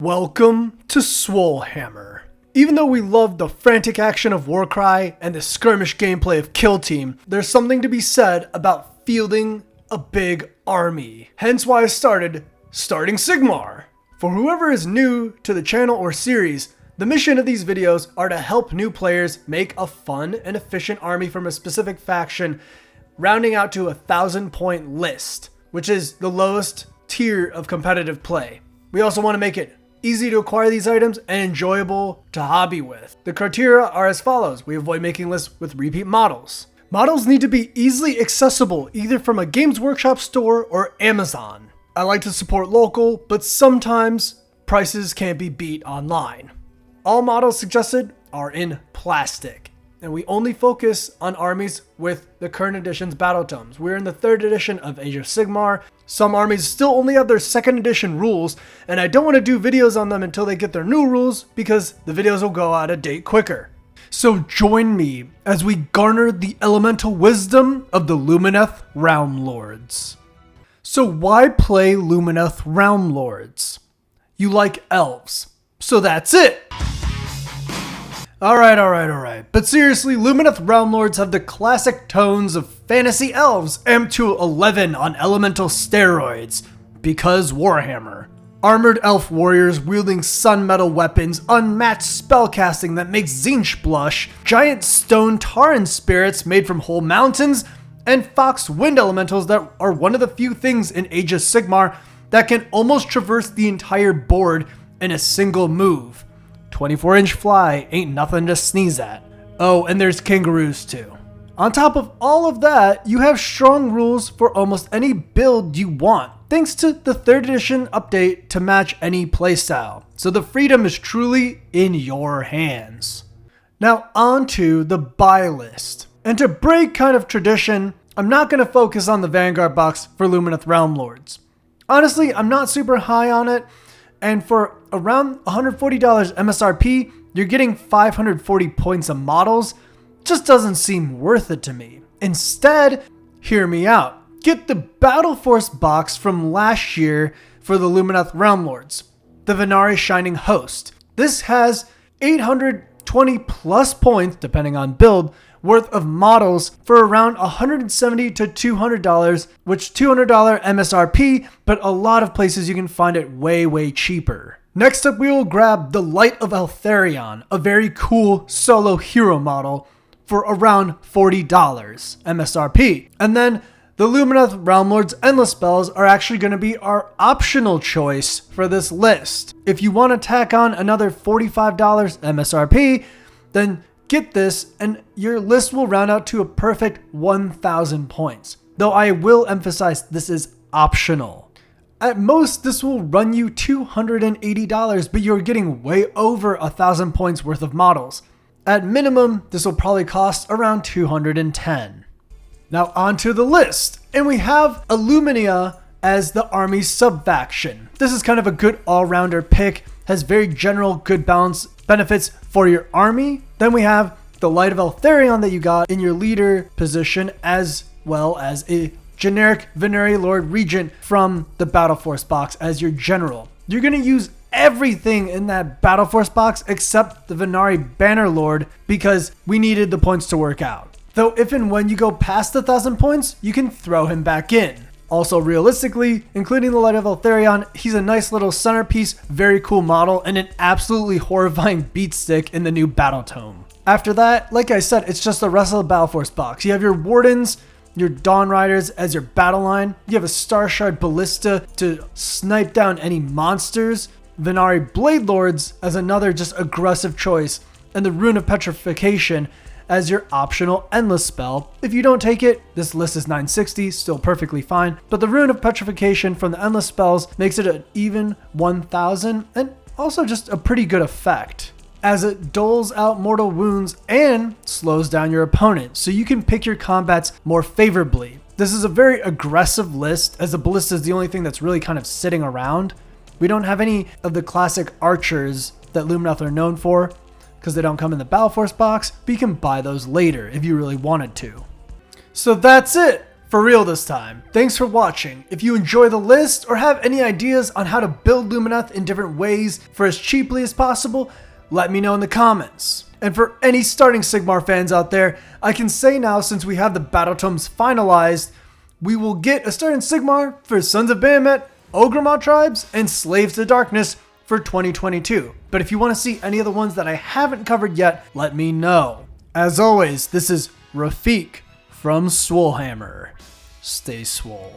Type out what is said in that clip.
Welcome to Swolehammer. Even though we love the frantic action of Warcry and the skirmish gameplay of Kill Team, there's something to be said about fielding a big army. Hence why I started Starting Sigmar. For whoever is new to the channel or series, the mission of these videos are to help new players make a fun and efficient army from a specific faction, rounding out to a 1,000-point list, which is the lowest tier of competitive play. We also want to make it easy to acquire these items and enjoyable to hobby with. The criteria are as follows. We avoid making lists with repeat models. Models need to be easily accessible either from a Games Workshop store or Amazon. I like to support local, but sometimes prices can't be beat online. All models suggested are in plastic, and we only focus on armies with the current edition's battle tomes. We're in the 3rd edition of Age of Sigmar. Some armies still only have their 2nd edition rules, and I don't want to do videos on them until they get their new rules because the videos will go out of date quicker. So join me as we garner the elemental wisdom of the Lumineth Realm Lords. So why play Lumineth Realm Lords? You like elves, so that's it! Alright. But seriously, Lumineth Realm Lords have the classic tones of fantasy elves, amped to 11 on elemental steroids, because Warhammer. Armored elf warriors wielding sun metal weapons, unmatched spellcasting that makes Tzeentch blush, giant stone Tauren spirits made from whole mountains, and fox wind elementals that are one of the few things in Age of Sigmar that can almost traverse the entire board in a single move. 24-inch fly ain't nothing to sneeze at. Oh, and there's kangaroos too. On top of all of that, you have strong rules for almost any build you want, thanks to the 3rd edition update to match any playstyle. So the freedom is truly in your hands. Now on to the buy list. And to break kind of tradition, I'm not going to focus on the Vanguard box for Lumineth Realm Lords. Honestly, I'm not super high on it. And for around $140 MSRP, you're getting 540 points of models. Just doesn't seem worth it to me. Instead, hear me out. Get the Battle Force box from last year for the Lumineth Realm Lords, the Venari Shining Host. This has 820 plus points, depending on build, worth of models for around $170 to $200, which $200 MSRP, but a lot of places you can find it way cheaper. Next up, we will grab the Light of Eltharion, a very cool solo hero model for around $40 MSRP. And then the Lumineth Realm Lords Endless Spells are actually going to be our optional choice for this list. If you want to tack on another $45 MSRP, then get this and your list will round out to a perfect 1,000 points. Though I will emphasize this is optional. At most, this will run you $280, but you're getting way over 1,000 points worth of models. At minimum, this will probably cost around $210. Now onto the list, and we have Illumina as the army sub-faction. This is kind of a good all-rounder pick, has very general good balance benefits for your army. Then we have the Light of Eltharion that you got in your leader position, as well as a generic Venari Lord Regent from the Battle Force box as your general. You're going to use everything in that Battle Force box except the Venari Banner Lord because we needed the points to work out. Though if and when you go past 1,000 points, you can throw him back in. Also, realistically, including the Light of Eltharion, he's a nice little centerpiece, very cool model, and an absolutely horrifying beatstick in the new Battle Tome. After that, like I said, it's just the rest of the Battle Force box. You have your Wardens, your Dawn Riders as your battle line. You have a Star Shard Ballista to snipe down any monsters. Venari Blade Lords as another just aggressive choice. And the Rune of Petrification as your optional endless spell. If you don't take it, this list is 960, still perfectly fine. But the Rune of Petrification from the endless spells makes it an even 1,000 and also just a pretty good effect, as it doles out mortal wounds and slows down your opponent, so you can pick your combats more favorably. This is a very aggressive list, as the Ballista is the only thing that's really kind of sitting around. We don't have any of the classic archers that Lumineth are known for, because they don't come in the Battle Force box, but you can buy those later if you really wanted to. So that's it For real this time. Thanks for watching. If you enjoy the list or have any ideas on how to build Lumineth in different ways for as cheaply as possible, let me know in the comments. And for any Starting Sigmar fans out there, I can say now, since we have the battle tomes finalized, we will get a Starting Sigmar for Sons of Bahamut, Ogremont tribes, and Slaves to Darkness for 2022. But if you want to see any of the ones that I haven't covered yet, let me know. As always, this is Rafiq from Swolehammer. Stay swole.